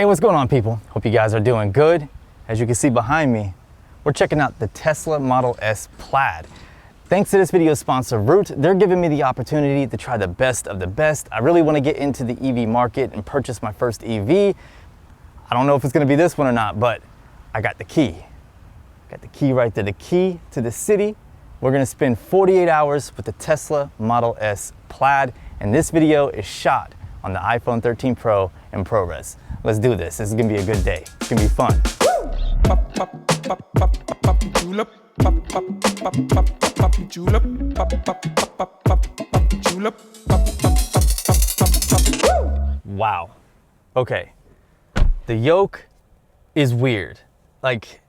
Hey, what's going on, people? Hope you guys are doing good. As you can see behind me, we're checking out the Tesla Model S Plaid. Thanks to this video sponsor, Root, they're giving me the opportunity to try the best of the best. I really want to get into the EV market and purchase my first EV. I don't know if it's going to be this one or not, but I got the key. Got the key right there, the key to the city. We're going to spend 48 hours with the Tesla Model S Plaid, and this video is shot on the iPhone 13 Pro and ProRes. Let's do this. This is gonna be a good day. It's gonna be fun. Wow. Okay. The yoke is weird. Like,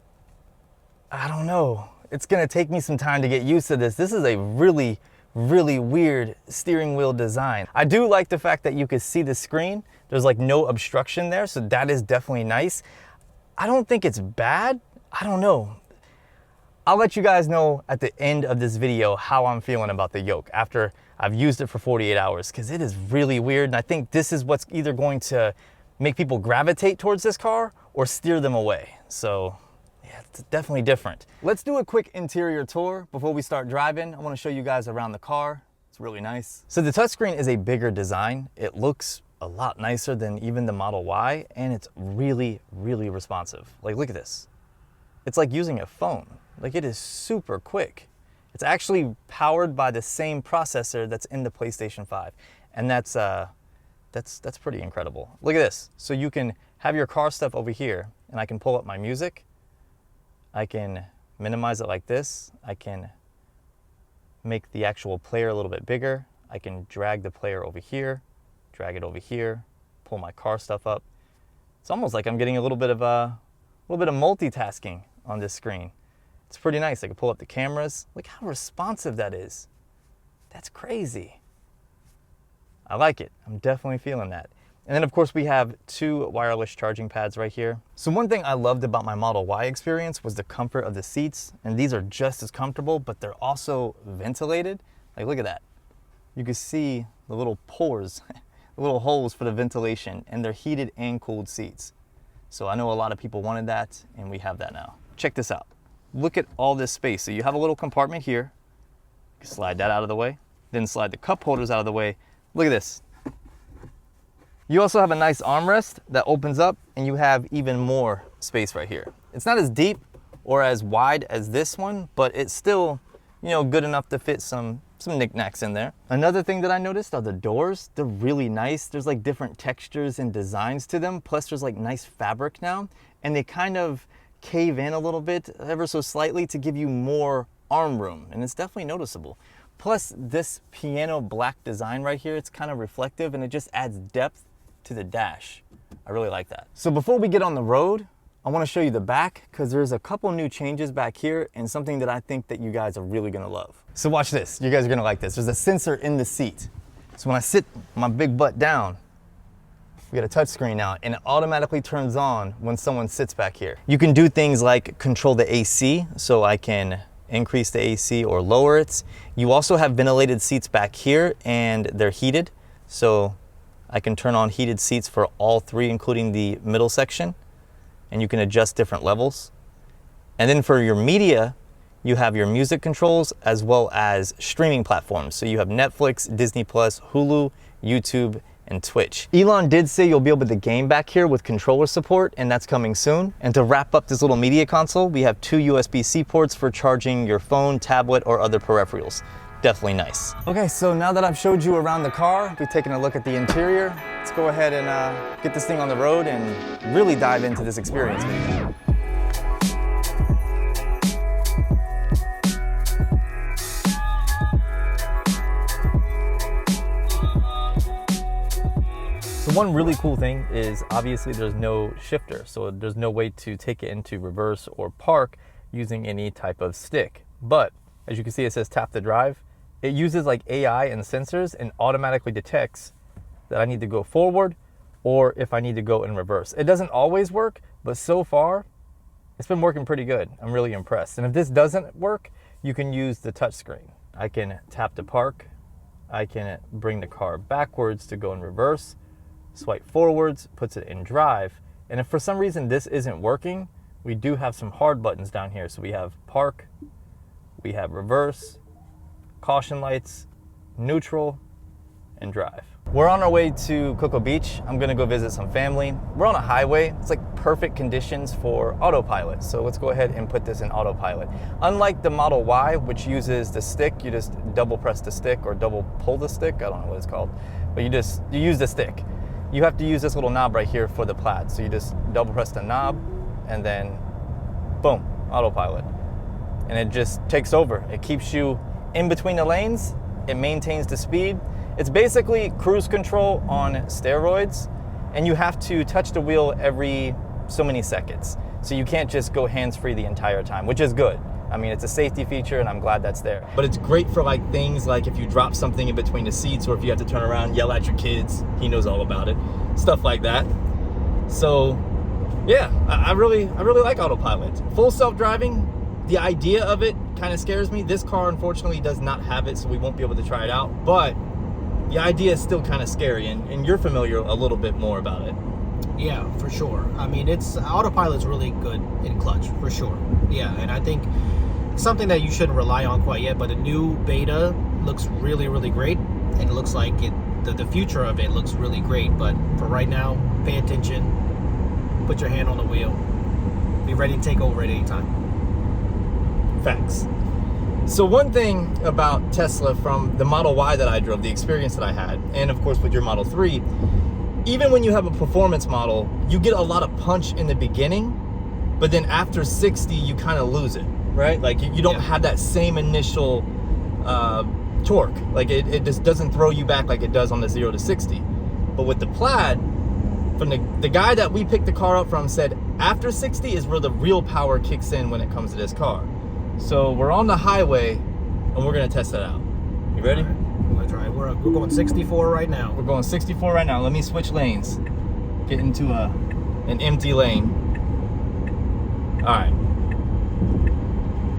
I don't know. It's gonna take me some time to get used to this. This is a really weird steering wheel design. I do like the fact that you can see the screen. There's like no obstruction there, so that is definitely nice. I don't think it's bad. I don't know. I'll let you guys know at the end of this video how I'm feeling about the yoke after I've used it for 48 hours, because it is really weird, and I think this is what's either going to make people gravitate towards this car or steer them away. So yeah, it's definitely different. Let's do a quick interior tour before we start driving. I want to show you guys around the car. It's really nice. So the touchscreen is a bigger design. It looks a lot nicer than even the Model Y, and it's really responsive. Like, look at this. It's like using a phone. Like, it is super quick. It's actually powered by the same processor that's in the PlayStation 5, and that's pretty incredible. Look at this. So you can have your car stuff over here, and I can pull up my music. I can minimize it like this. I can make the actual player a little bit bigger. I can drag the player over here, drag it over here, pull my car stuff up. It's almost like I'm getting a little bit of multitasking on this screen. It's pretty nice. I can pull up the cameras. Look how responsive that is. That's crazy. I like it. I'm definitely feeling that. And then of course we have two wireless charging pads right here. So one thing I loved about my Model Y experience was the comfort of the seats. And these are just as comfortable, but they're also ventilated. Like, look at that. You can see the little pores, the little holes for the ventilation, and they're heated and cooled seats. So I know a lot of people wanted that, and we have that now. Check this out. Look at all this space. So you have a little compartment here. You can slide that out of the way, then slide the cup holders out of the way. Look at this. You also have a nice armrest that opens up, and you have even more space right here. It's not as deep or as wide as this one, but it's still, you know, good enough to fit some knickknacks in there. Another thing that I noticed are the doors. They're really nice. There's like different textures and designs to them. Plus there's like nice fabric now, and they kind of cave in a little bit, ever so slightly, to give you more arm room, and it's definitely noticeable. Plus this piano black design right here, it's kind of reflective, and it just adds depth to the dash. I really like that. So before we get on the road, I want to show you the back, because there's a couple new changes back here and something that I think that you guys are really going to love. So watch this. You guys are going to like this. There's a sensor in the seat. So when I sit my big butt down, we got a touch screen now, and it automatically turns on when someone sits back here. You can do things like control the AC, so I can increase the AC or lower it. You also have ventilated seats back here, and they're heated. So I can turn on heated seats for all three, including the middle section, and you can adjust different levels. And then for your media, you have your music controls as well as streaming platforms. So you have Netflix, Disney+, Hulu, YouTube, and Twitch. Elon did say you'll be able to game back here with controller support, and that's coming soon. And to wrap up this little media console, we have two USB-C ports for charging your phone, tablet, or other peripherals. Definitely nice. Okay, so now that I've showed you around the car, we've taken a look at the interior. Let's go ahead and get this thing on the road and really dive into this experience video. So one really cool thing is obviously there's no shifter, so there's no way to take it into reverse or park using any type of stick. But as you can see, it says tap to drive. It uses like AI and sensors and automatically detects that I need to go forward or if I need to go in reverse. It doesn't always work, but so far it's been working pretty good. I'm really impressed. And if this doesn't work, you can use the touchscreen. I can tap to park. I can bring the car backwards to go in reverse. Swipe forwards, puts it in drive, And if for some reason this isn't working, we do have some hard buttons down here. So we have park, we have reverse, caution lights, neutral, and drive. We're on our way to Cocoa Beach. I'm gonna go visit some family. We're on a highway. It's like perfect conditions for autopilot. So let's go ahead and put this in autopilot. Unlike the Model Y, which uses the stick, you just double press the stick or double pull the stick. I don't know what it's called, but you use the stick. You have to use this little knob right here for the Plaid. So you just double press the knob and then boom, autopilot. And it just takes over. It keeps you in between the lanes. It maintains the speed. It's basically cruise control on steroids, and you have to touch the wheel every so many seconds. So you can't just go hands-free the entire time, which is good. I mean, it's a safety feature and I'm glad that's there. But it's great for like things like if you drop something in between the seats or if you have to turn around, yell at your kids, he knows all about it, stuff like that. So yeah, I really like autopilot. Full self-driving, the idea of it kind of scares me. This car unfortunately does not have it, so we won't be able to try it out, but the idea is still kind of scary, and you're familiar a little bit more about it. Yeah, for sure. I mean, autopilot's really good in clutch, for sure. Yeah, and I think something that you shouldn't rely on quite yet, but the new beta looks really, really great, and it looks like the future of it looks really great. But for right now, pay attention, put your hand on the wheel, be ready to take over at any time. Facts. So one thing about Tesla from the Model Y that I drove, the experience that I had, and of course with your Model 3, even when you have a performance model, you get a lot of punch in the beginning, but then after 60, you kind of lose it, right? Like you don't have that same initial torque. Like it just doesn't throw you back like it does on the 0 to 60. But with the Plaid, from the guy that we picked the car up from said, after 60 is where the real power kicks in when it comes to this car. So we're on the highway and we're gonna test that out. You ready? We're gonna try. We're going 64 right now. We're going 64 right now. Let me switch lanes. Get into an empty lane. All right.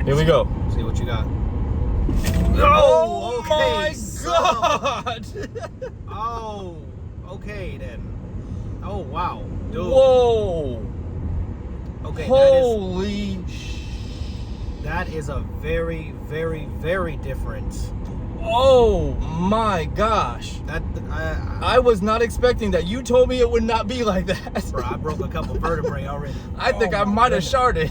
Here we go. See what you got. Oh, okay, my God! Oh, okay then. Oh wow, dude. Whoa! Okay. Holy That is a very, very, very different. Oh my gosh. I was not expecting that. You told me it would not be like that. Bro, I broke a couple vertebrae already. I think I might have sharded.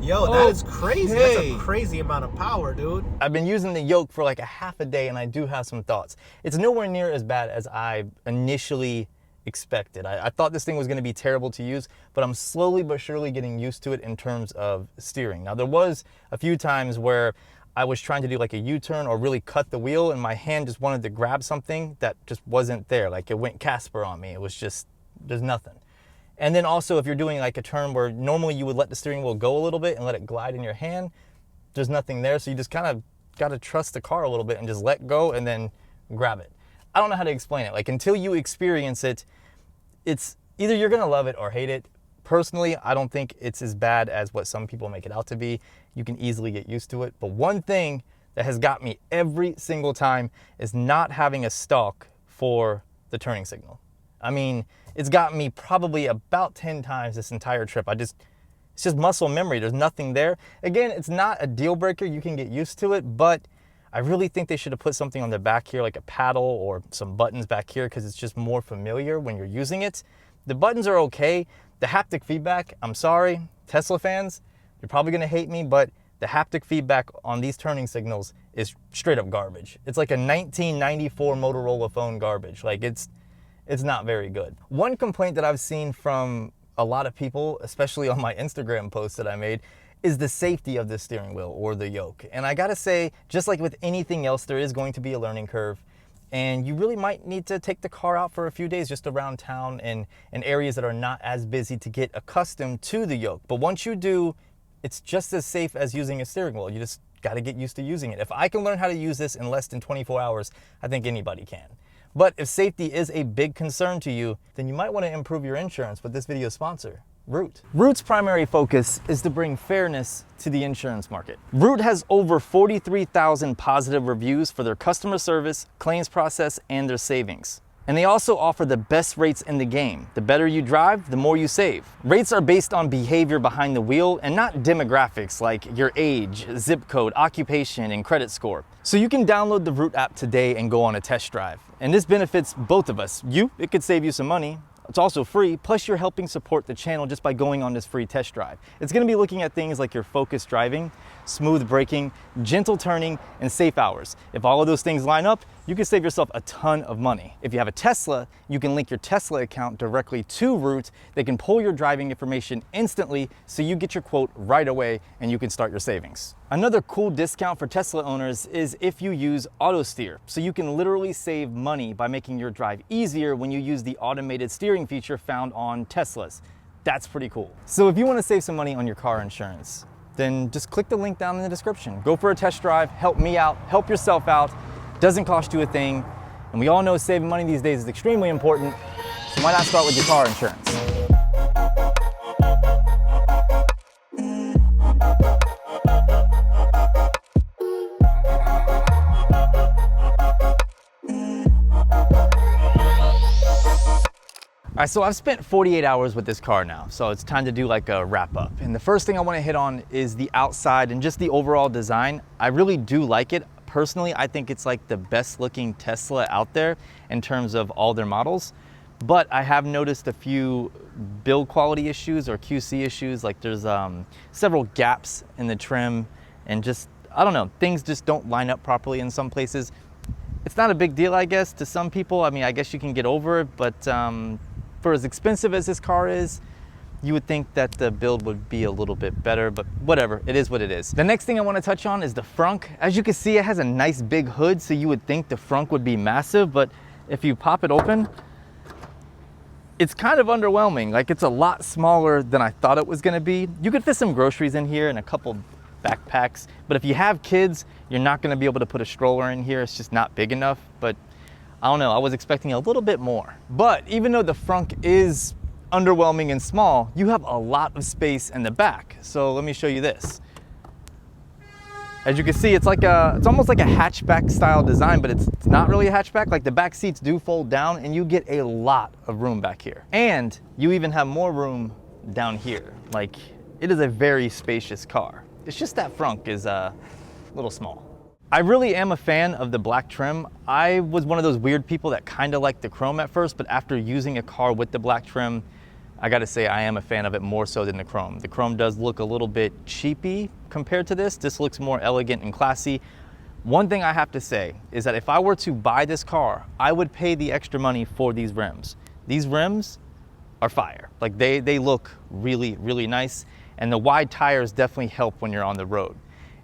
Yo, that is crazy. That's a crazy amount of power, dude. I've been using the Yolk for like a half a day and I do have some thoughts. It's nowhere near as bad as I initially expected. I thought this thing was going to be terrible to use, but I'm slowly but surely getting used to it in terms of steering. Now there was a few times where I was trying to do like a U-turn or really cut the wheel and my hand just wanted to grab something that just wasn't there. Like it went Casper on me. It was just, there's nothing. And then also if you're doing like a turn where normally you would let the steering wheel go a little bit and let it glide in your hand, there's nothing there. So you just kind of got to trust the car a little bit and just let go and then grab it. I don't know how to explain it. Like until you experience it, it's either you're gonna love it or hate it. Personally, I don't think it's as bad as what some people make it out to be. You can easily get used to it. But one thing that has got me every single time is not having a stalk for the turning signal. I mean, it's got me probably about 10 times this entire trip. It's just muscle memory. There's nothing there. Again, it's not a deal breaker. You can get used to it, but I really think they should have put something on the back here, like a paddle or some buttons back here, because it's just more familiar when you're using it. The buttons are okay. The haptic feedback, I'm sorry, Tesla fans, you're probably gonna hate me, but the haptic feedback on these turning signals is straight up garbage. It's like a 1994 Motorola phone garbage. Like it's not very good. One complaint that I've seen from a lot of people, especially on my Instagram post that I made, is the safety of the steering wheel or the yoke. And I gotta say, just like with anything else, there is going to be a learning curve. And you really might need to take the car out for a few days just around town and in areas that are not as busy to get accustomed to the yoke. But once you do, it's just as safe as using a steering wheel. You just gotta get used to using it. If I can learn how to use this in less than 24 hours, I think anybody can. But if safety is a big concern to you, then you might wanna improve your insurance with this video's sponsor, Root. Root's primary focus is to bring fairness to the insurance market. Root has over 43,000 positive reviews for their customer service, claims process, and their savings. And they also offer the best rates in the game. The better you drive, the more you save. Rates are based on behavior behind the wheel and not demographics like your age, zip code, occupation, and credit score. So you can download the Root app today and go on a test drive. And this benefits both of us. You, it could save you some money. It's also free, plus you're helping support the channel just by going on this free test drive. It's gonna be looking at things like your focused driving, smooth braking, gentle turning, and safe hours. If all of those things line up, you can save yourself a ton of money. If you have a Tesla, you can link your Tesla account directly to Root. They can pull your driving information instantly so you get your quote right away and you can start your savings. Another cool discount for Tesla owners is if you use auto steer. So you can literally save money by making your drive easier when you use the automated steering feature found on Teslas. That's pretty cool. So if you want to save some money on your car insurance, then just click the link down in the description. Go for a test drive, help me out, help yourself out. Doesn't cost you a thing. And we all know saving money these days is extremely important. So why not start with your car insurance? All right, so I've spent 48 hours with this car now, so it's time to do like a wrap up. And the first thing I want to hit on is the outside and just the overall design. I really do like it. Personally, I think it's like the best looking Tesla out there in terms of all their models. But I have noticed a few build quality issues or QC issues, like there's several gaps in the trim and just, I don't know, things just don't line up properly in some places. It's not a big deal, I guess, to some people. I mean, I guess you can get over it, but for as expensive as this car is, you would think that the build would be a little bit better, but whatever, it is what it is. The next thing I want to touch on is the frunk. As you can see, it has a nice big hood, so you would think the frunk would be massive, but if you pop it open, it's kind of underwhelming. Like, it's a lot smaller than I thought it was gonna be. You could fit some groceries in here and a couple backpacks, but if you have kids, you're not gonna be able to put a stroller in here. It's just not big enough, but I don't know, I was expecting a little bit more. But even though the frunk is underwhelming and small, you have a lot of space in the back. So let me show you this. As you can see, it's almost like a hatchback style design, but it's not really a hatchback. Like, the back seats do fold down and you get a lot of room back here. And you even have more room down here. Like, it is a very spacious car. It's just that frunk is a little small. I really am a fan of the black trim. I was one of those weird people that kind of liked the chrome at first, but after using a car with the black trim, I gotta say I am a fan of it more so than the chrome. The chrome does look a little bit cheapy compared to this. This looks more elegant and classy. One thing I have to say is that if I were to buy this car, I would pay the extra money for these rims. These rims are fire. Like, they look really, really nice, and the wide tires definitely help when you're on the road.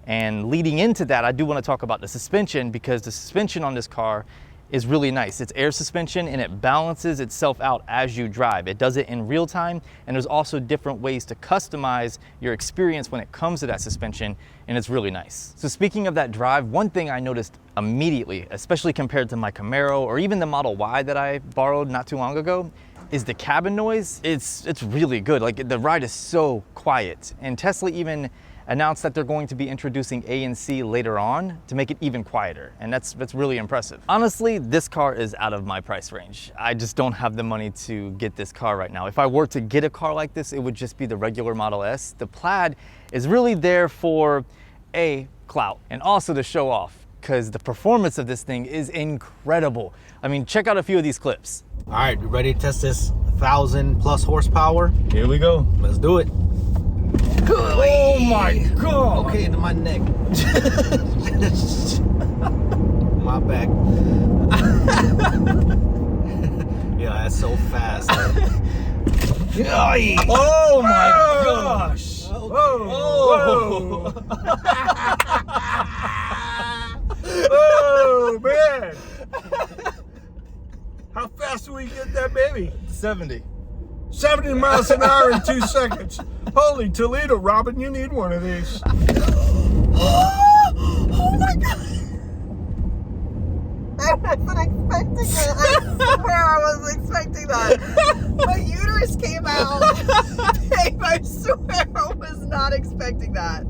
And leading into that, I do want to talk about the suspension, because the suspension on this car is really nice. It's air suspension and it balances itself out as you drive. It does it in real time, and there's also different ways to customize your experience when it comes to that suspension, and it's really nice. So speaking of that drive, one thing I noticed immediately, especially compared to my Camaro or even the Model Y that I borrowed not too long ago, is the cabin noise. It's really good. Like, the ride is so quiet, and Tesla even announced that they're going to be introducing ANC later on to make it even quieter, and that's really impressive. Honestly, this car is out of my price range. I just don't have the money to get this car right now. If I were to get a car like this, it would just be the regular Model S. The Plaid is really there for clout and also to show off, because the performance of this thing is incredible. I mean, check out a few of these clips. All right, you ready to test this 1,000+ horsepower? Here we go. Let's do it. Oh my God. Okay, into my neck. My back. Yeah, that's so fast. Oh my gosh. Whoa. Oh man! How fast do we get that baby? 70. 70 miles an hour in 2 seconds. Holy Toledo, Robin, you need one of these. Oh my God! I wasn't expecting it. I swear I wasn't expecting that. My uterus came out. Babe, I swear I was not expecting that.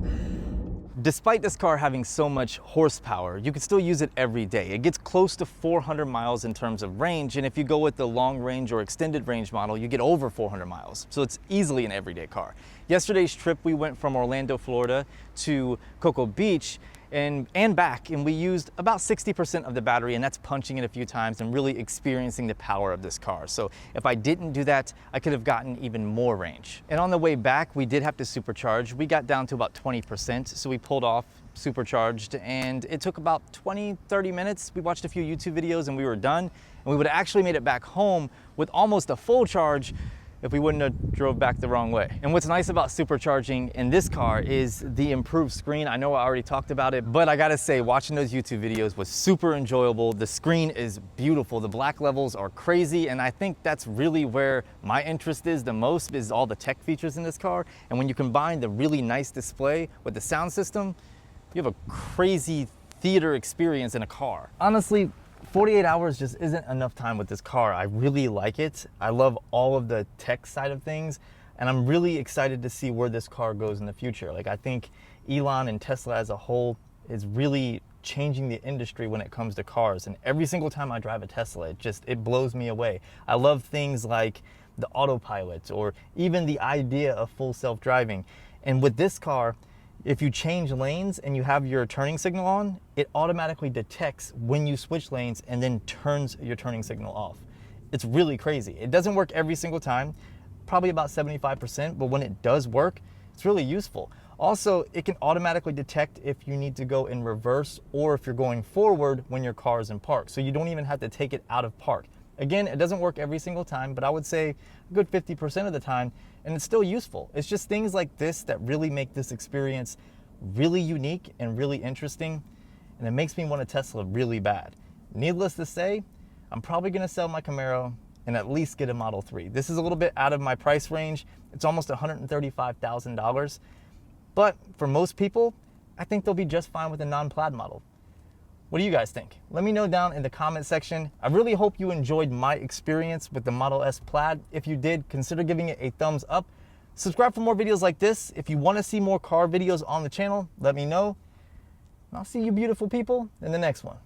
Despite this car having so much horsepower, you can still use it every day. It gets close to 400 miles in terms of range, and if you go with the long range or extended range model, you get over 400 miles. So it's easily an everyday car. Yesterday's trip, we went from Orlando, Florida to Cocoa Beach and back, and we used about 60% of the battery, and that's punching it a few times and really experiencing the power of this car. So if I didn't do that, I could have gotten even more range. And on the way back, we did have to supercharge. We got down to about 20%, so we pulled off, supercharged, and it took about 20-30 minutes. We watched a few YouTube videos and we were done, and we would have actually made it back home with almost a full charge if we wouldn't have drove back the wrong way. And what's nice about supercharging in this car is the improved screen. I know I already talked about it, but I gotta say, watching those YouTube videos was super enjoyable. The screen is beautiful. The black levels are crazy, and I think that's really where my interest is the most, is all the tech features in this car. And when you combine the really nice display with the sound system, you have a crazy theater experience in a car. Honestly, 48 hours just isn't enough time with this car. I really like it. I love all of the tech side of things, and I'm really excited to see where this car goes in the future. Like, I think Elon and Tesla as a whole is really changing the industry when it comes to cars, and every single time I drive a Tesla, it blows me away. I love things like the autopilot or even the idea of full self-driving. And with this car, if you change lanes and you have your turning signal on, it automatically detects when you switch lanes and then turns your turning signal off. It's really crazy. It doesn't work every single time, probably about 75%, but when it does work, it's really useful. Also, it can automatically detect if you need to go in reverse or if you're going forward when your car is in park. So you don't even have to take it out of park. Again, it doesn't work every single time, but I would say a good 50% of the time, and it's still useful. It's just things like this that really make this experience really unique and really interesting, and it makes me want a Tesla really bad. Needless to say, I'm probably gonna sell my Camaro and at least get a Model 3. This is a little bit out of my price range. It's almost $135,000, but for most people, I think they'll be just fine with a non-Plaid model. What do you guys think? Let me know down in the comment section. I really hope you enjoyed my experience with the Model S Plaid. If you did, consider giving it a thumbs up. Subscribe for more videos like this. If you want to see more car videos on the channel, let me know. And I'll see you beautiful people in the next one.